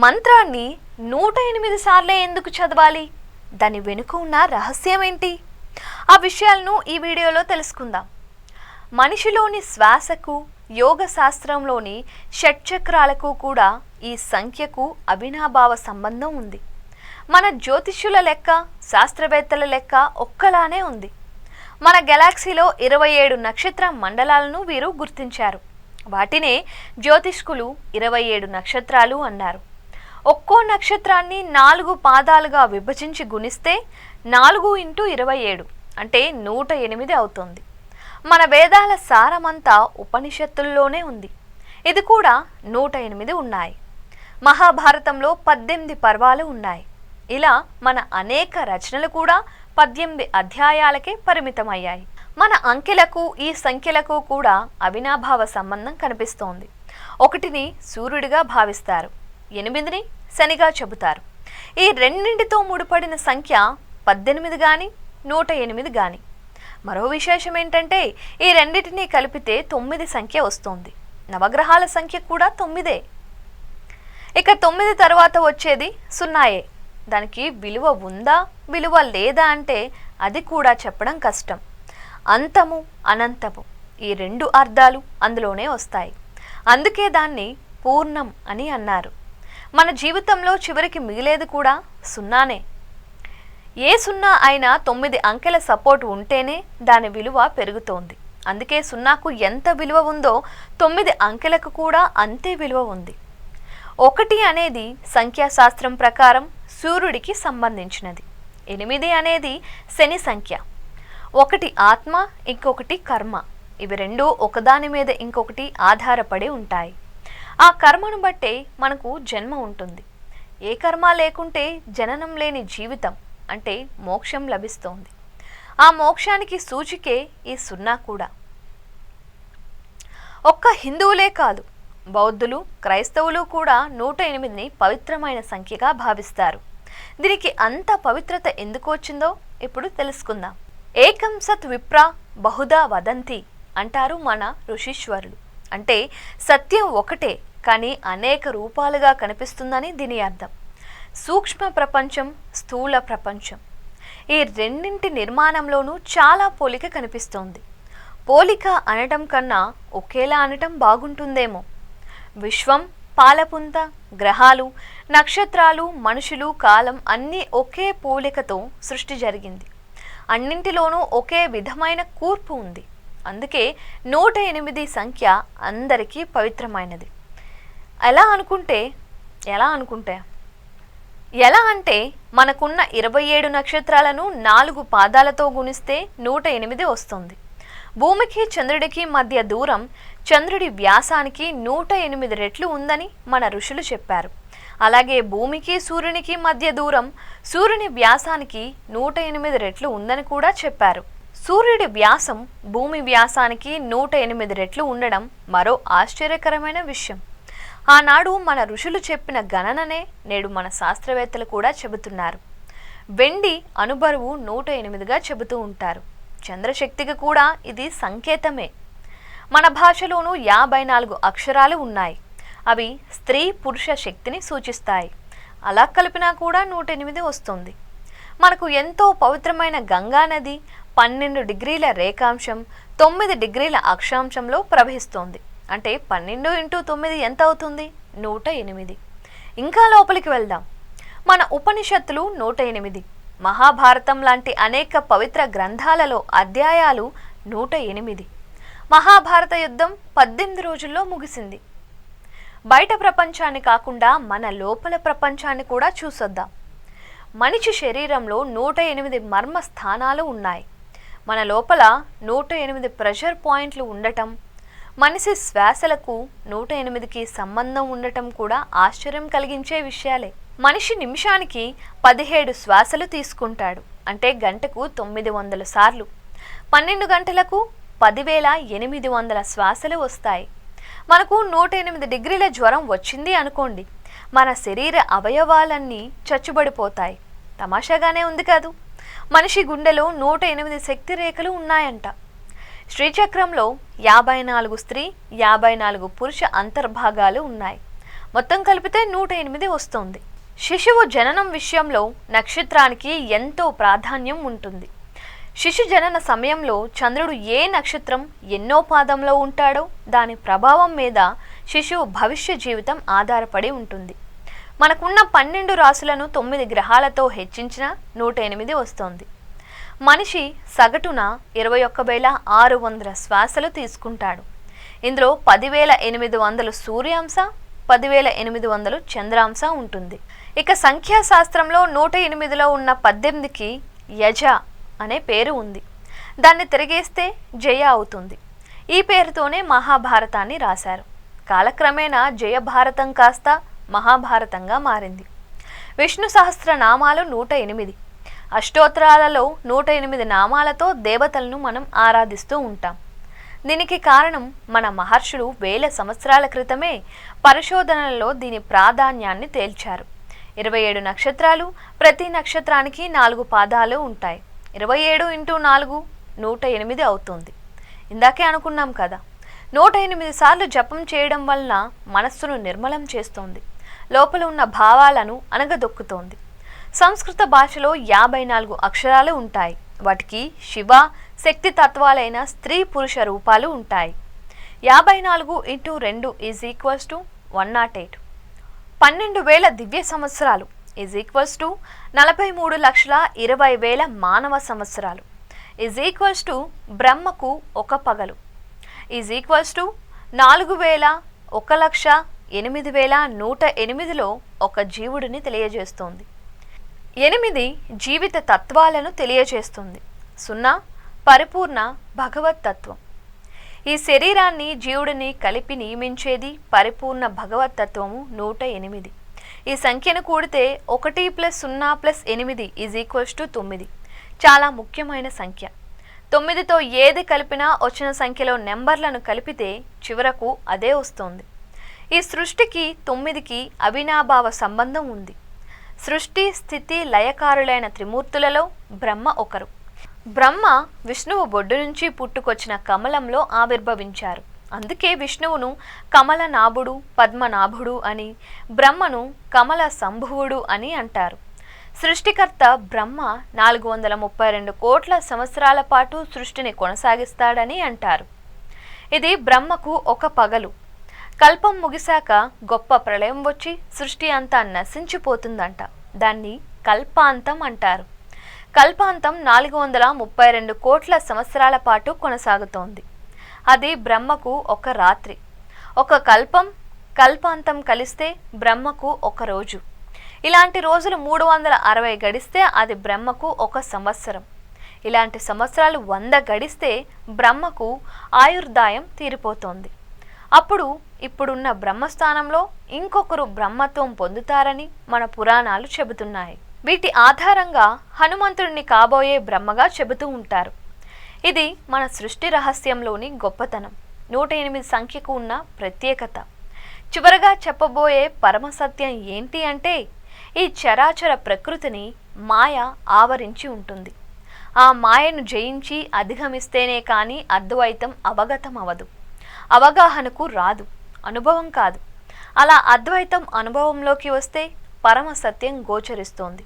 మంత్రాన్ని 108 సార్లే ఎందుకు చదవాలి? దాని వెనుక ఉన్న రహస్యం ఏంటి? ఆ విషయాలను ఈ వీడియోలో తెలుసుకుందాం. మనిషిలోని శ్వాసకు, యోగ శాస్త్రంలోని షట్చక్రాలకు కూడా ఈ సంఖ్యకు అవినాభావ సంబంధం ఉంది. మన జ్యోతిష్యుల లెక్క, శాస్త్రవేత్తల లెక్క ఒక్కలానే ఉంది. మన గెలాక్సీలో 27 నక్షత్ర మండలాలను వీరు గుర్తించారు. వాటినే జ్యోతిష్కులు 27 నక్షత్రాలు అన్నారు. ఒక్కో నక్షత్రాన్ని 4 పాదాలుగా విభజించి గుణిస్తే 4 × 27 అంటే 108 అవుతుంది. మన వేదాల సారమంతా ఉపనిషత్తుల్లోనే ఉంది. ఇది కూడా 108 ఉన్నాయి. మహాభారతంలో 18 పర్వాలు ఉన్నాయి. ఇలా మన అనేక రచనలు కూడా 18 అధ్యాయాలకే పరిమితమయ్యాయి. మన అంకెలకు ఈ సంఖ్యలకు కూడా అవినాభావ సంబంధం కనిపిస్తోంది. 1ని సూర్యుడిగా భావిస్తారు, 8ని శనిగా చెబుతారు. ఈ రెండింటితో ముడిపడిన సంఖ్య 18 గాని 108 గాని. మరో విశేషం ఏంటంటే ఈ రెండింటినీ కలిపితే 9 సంఖ్య వస్తుంది. నవగ్రహాల సంఖ్య కూడా 9. ఇక 9 తర్వాత వచ్చేది 0. దానికి విలువ ఉందా, విలువ లేదా అంటే అది కూడా చెప్పడం కష్టం. అంతము, అనంతము ఈ 2 అర్థాలు అందులోనే వస్తాయి. అందుకే దాన్ని పూర్ణం అని అన్నారు. మన జీవితంలో చివరికి మిగిలేది కూడా 0నే. ఏ 0 అయినా 9 అంకెల సపోర్ట్ ఉంటేనే దాని విలువ పెరుగుతోంది. అందుకే 0కు ఎంత విలువ ఉందో 9 అంకెలకు కూడా అంతే విలువ ఉంది. 1 అనేది సంఖ్యాశాస్త్రం ప్రకారం సూర్యుడికి సంబంధించినది. 8 అనేది శని సంఖ్య. 1 ఆత్మ, ఇంకొకటి కర్మ. ఇవి రెండూ ఒకదాని మీద ఇంకొకటి ఆధారపడి ఉంటాయి. ఆ కర్మను బట్టే మనకు జన్మ ఉంటుంది. ఏ కర్మ లేకుంటే జననం లేని జీవితం అంటే మోక్షం లభిస్తోంది. ఆ మోక్షానికి సూచికే ఈ 0 కూడా. ఒక్క హిందువులే కాదు, బౌద్ధులు, క్రైస్తవులు కూడా 108ని పవిత్రమైన సంఖ్యగా భావిస్తారు. దీనికి అంత పవిత్రత ఎందుకు వచ్చిందో ఇప్పుడు తెలుసుకుందాం. ఏకం సత్ విప్ర బహుదా వదంతి అంటారు మన ఋషీశ్వరులు. అంటే సత్యం ఒకటే కానీ అనేక రూపాలుగా కనిపిస్తుందని దీని అర్థం. సూక్ష్మ ప్రపంచం, స్థూల ప్రపంచం ఈ రెండింటి నిర్మాణంలోనూ చాలా పోలిక కనిపిస్తోంది. పోలిక అనటం కన్నా ఒకేలా అనటం బాగుంటుందేమో. విశ్వం, పాలపుంత, గ్రహాలు, నక్షత్రాలు, మనుషులు, కాలం అన్నీ ఒకే పోలికతో సృష్టి జరిగింది. అన్నింటిలోనూ ఒకే విధమైన కూర్పు ఉంది. అందుకే 108 సంఖ్య అందరికీ పవిత్రమైనది. ఎలా అంటే మనకున్న 27 నక్షత్రాలను 4 పాదాలతో గుణిస్తే 108 వస్తుంది. భూమికి చంద్రుడికి మధ్య దూరం చంద్రుడి వ్యాసానికి 108 రెట్లు ఉందని మన ఋషులు చెప్పారు. అలాగే భూమికి సూర్యునికి మధ్య దూరం సూర్యుని వ్యాసానికి 108 రెట్లు ఉందని కూడా చెప్పారు. సూర్యుడి వ్యాసం భూమి వ్యాసానికి 108 రెట్లు ఉండడం మరో ఆశ్చర్యకరమైన విషయం. ఆనాడు మన ఋషులు చెప్పిన గణననే నేడు మన శాస్త్రవేత్తలు కూడా చెబుతున్నారు. వెండి అణుబరువు 108గా చెబుతూ ఉంటారు. చంద్రశక్తికి కూడా ఇది సంకేతమే. మన భాషలోనూ 54 అక్షరాలు ఉన్నాయి. అవి స్త్రీ పురుష శక్తిని సూచిస్తాయి. అలా కలిపినా కూడా 108 వస్తుంది. మనకు ఎంతో పవిత్రమైన గంగా నది 12 డిగ్రీల రేఖాంశం 9 డిగ్రీల అక్షాంశంలో ప్రవహిస్తోంది. అంటే 12 × 9 ఎంత అవుతుంది? 108. ఇంకా లోపలికి వెళ్దాం. మన ఉపనిషత్తులు 108. మహాభారతం లాంటి అనేక పవిత్ర గ్రంథాలలో అధ్యాయాలు 108. మహాభారత యుద్ధం 18 రోజుల్లో ముగిసింది. బయట ప్రపంచాన్ని కాకుండా మన లోపల ప్రపంచాన్ని కూడా చూసొద్దాం. మనిషి శరీరంలో 108 మర్మ స్థానాలు ఉన్నాయి. మన లోపల 108 ప్రెషర్ పాయింట్లు ఉండటం, మనిషి శ్వాసలకు 108కి సంబంధం ఉండటం కూడా ఆశ్చర్యం కలిగించే విషయాలే. మనిషి నిమిషానికి 17 శ్వాసలు తీసుకుంటాడు. అంటే గంటకు 900 సార్లు. 12 గంటలకు 10,800 శ్వాసలు వస్తాయి. మనకు 108 డిగ్రీల జ్వరం వచ్చింది అనుకోండి, మన శరీర అవయవాలన్నీ చచ్చుబడిపోతాయి. తమాషాగానే ఉంది కాదు. మనిషి గుండెలో 108 శక్తి రేఖలు ఉన్నాయంట. శ్రీచక్రంలో 54 స్త్రీ 54 పురుష అంతర్భాగాలు ఉన్నాయి. మొత్తం కలిపితే 108 వస్తుంది. శిశువు జననం విషయంలో నక్షత్రానికి ఎంతో ప్రాధాన్యం ఉంటుంది. శిశు జనన సమయంలో చంద్రుడు ఏ నక్షత్రం ఎన్నో పాదంలో ఉంటాడో దాని ప్రభావం మీద శిశువు భవిష్య జీవితం ఆధారపడి ఉంటుంది. మనకున్న 12 రాశులను 9 గ్రహాలతో హెచ్చించిన 108 వస్తోంది. మనిషి సగటున 21,600 శ్వాసలు తీసుకుంటాడు. ఇందులో 10,800 సూర్యాంశ, 10,800 చంద్రాంశ ఉంటుంది. ఇక సంఖ్యాశాస్త్రంలో 108లో ఉన్న 18కి యజ అనే పేరు ఉంది. దాన్ని తిరిగేస్తే జయ అవుతుంది. ఈ పేరుతోనే మహాభారతాన్ని రాశారు. కాలక్రమేణా జయభారతం కాస్త మహాభారతంగా మారింది. విష్ణు సహస్రనామాలు 108. అష్టోత్తరాలలో 108 నామాలతో దేవతలను మనం ఆరాధిస్తూ ఉంటాం. దీనికి కారణం మన మహర్షులు వేల సంవత్సరాల క్రితమే పరిశోధనలలో దీని ప్రాధాన్యాన్ని తేల్చారు. 27 నక్షత్రాలు, ప్రతి నక్షత్రానికి 4 పాదాలు ఉంటాయి. 27 × 4 108 అవుతుంది. ఇందాకే అనుకున్నాం కదా, 108 సార్లు జపం చేయడం వలన మనస్సును నిర్మలం చేస్తోంది, లోపల ఉన్న భావాలను అణగదొక్కుతోంది. సంస్కృత భాషలో 54 అక్షరాలు ఉంటాయి. వాటికి శివ, శక్తి తత్వాలైన స్త్రీ పురుష రూపాలు ఉంటాయి. 54 × 2 = 108. 12,000 దివ్య సంవత్సరాలు = 43,20,000 మానవ సంవత్సరాలు బ్రహ్మకు ఒక పగలు = 4,01,08,108లో ఒక జీవుడిని తెలియజేస్తోంది. 8 జీవిత తత్వాలను తెలియజేస్తుంది. 0 పరిపూర్ణ భగవత్తత్వం. ఈ శరీరాన్ని జీవుడిని కలిపి నియమించేది పరిపూర్ణ భగవత్తత్వము 108. ఈ సంఖ్యను కూడితే 1 + 0 + 8 = 9. చాలా ముఖ్యమైన సంఖ్య. 9తో ఏది కలిపినా వచ్చిన సంఖ్యలో నెంబర్లను కలిపితే చివరకు అదే వస్తుంది. ఈ సృష్టికి 9కి అవినాభావ సంబంధం ఉంది. సృష్టి, స్థితి, లయకారులైన త్రిమూర్తులలో బ్రహ్మ ఒకరు. బ్రహ్మ విష్ణువు బొడ్డు నుంచి పుట్టుకొచ్చిన కమలంలో ఆవిర్భవించారు. అందుకే విష్ణువును కమలనాభుడు, పద్మనాభుడు అని, బ్రహ్మను కమల సంభువుడు అని అంటారు. సృష్టికర్త బ్రహ్మ 432 కోట్ల సంవత్సరాల పాటు సృష్టిని కొనసాగిస్తాడని అంటారు. ఇది బ్రహ్మకు ఒక పగలు. కల్పం ముగిశాక గొప్ప ప్రళయం వచ్చి సృష్టి అంతా నశించిపోతుందంట. దాన్ని కల్పాంతం అంటారు. కల్పాంతం 432 కోట్ల సంవత్సరాల పాటు కొనసాగుతోంది. అది బ్రహ్మకు ఒక రాత్రి. ఒక కల్పం, కల్పాంతం కలిస్తే బ్రహ్మకు ఒక రోజు. ఇలాంటి రోజులు 360 గడిస్తే అది బ్రహ్మకు ఒక సంవత్సరం. ఇలాంటి సంవత్సరాలు 100 గడిస్తే బ్రహ్మకు ఆయుర్దాయం తీరిపోతోంది. అప్పుడు ఇప్పుడున్న బ్రహ్మస్థానంలో ఇంకొకరు బ్రహ్మత్వం పొందుతారని మన పురాణాలు చెబుతున్నాయి. వీటి ఆధారంగా హనుమంతుడిని కాబోయే బ్రహ్మగా చెబుతూ ఉంటారు. ఇది మన సృష్టి రహస్యంలోని గొప్పతనం. 108 సంఖ్యకు ఉన్న ప్రత్యేకత. చివరగా చెప్పబోయే పరమసత్యం ఏంటి అంటే, ఈ చరాచర ప్రకృతిని మాయ ఆవరించి ఉంటుంది. ఆ మాయను జయించి అధిగమిస్తేనే కానీ అద్వైతం అవగతం అవదు, అవగాహనకు రాదు, అనుభవం కాదు. అలా అద్వైతం అనుభవంలోకి వస్తే పరమసత్యం గోచరిస్తోంది.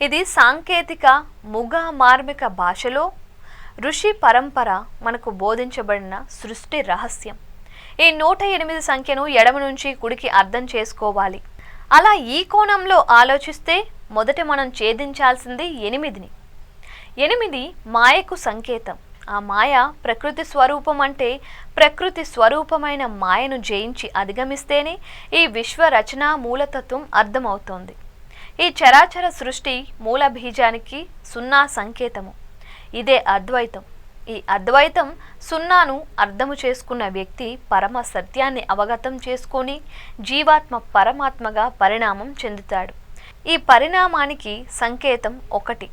ఇది సాంకేతిక ముగ మార్మిక భాషలో ఋషి పరంపర మనకు బోధించబడిన సృష్టి రహస్యం. ఈ 108 సంఖ్యను ఎడమ నుంచి కుడికి అర్థం చేసుకోవాలి. అలా ఈ కోణంలో ఆలోచిస్తే మొదట మనం ఛేదించాల్సింది 8ని. 8 మాయకు సంకేతం. ఆ మాయ ప్రకృతి స్వరూపం. అంటే ప్రకృతి స్వరూపమైన మాయను జయించి అధిగమిస్తేనే ఈ విశ్వ రచన మూలతత్వం అర్థమవుతోంది. ఈ చరాచర సృష్టి మూల బీజానికి 0 సంకేతము. ఇదే అద్వైతం. ఈ అద్వైతం 0ను అర్థము చేసుకున్న వ్యక్తి పరమ సత్యాన్ని అవగతం చేసుకొని జీవాత్మ పరమాత్మగా పరిణామం చెందుతాడు. ఈ పరిణామానికి సంకేతం ఒకటి.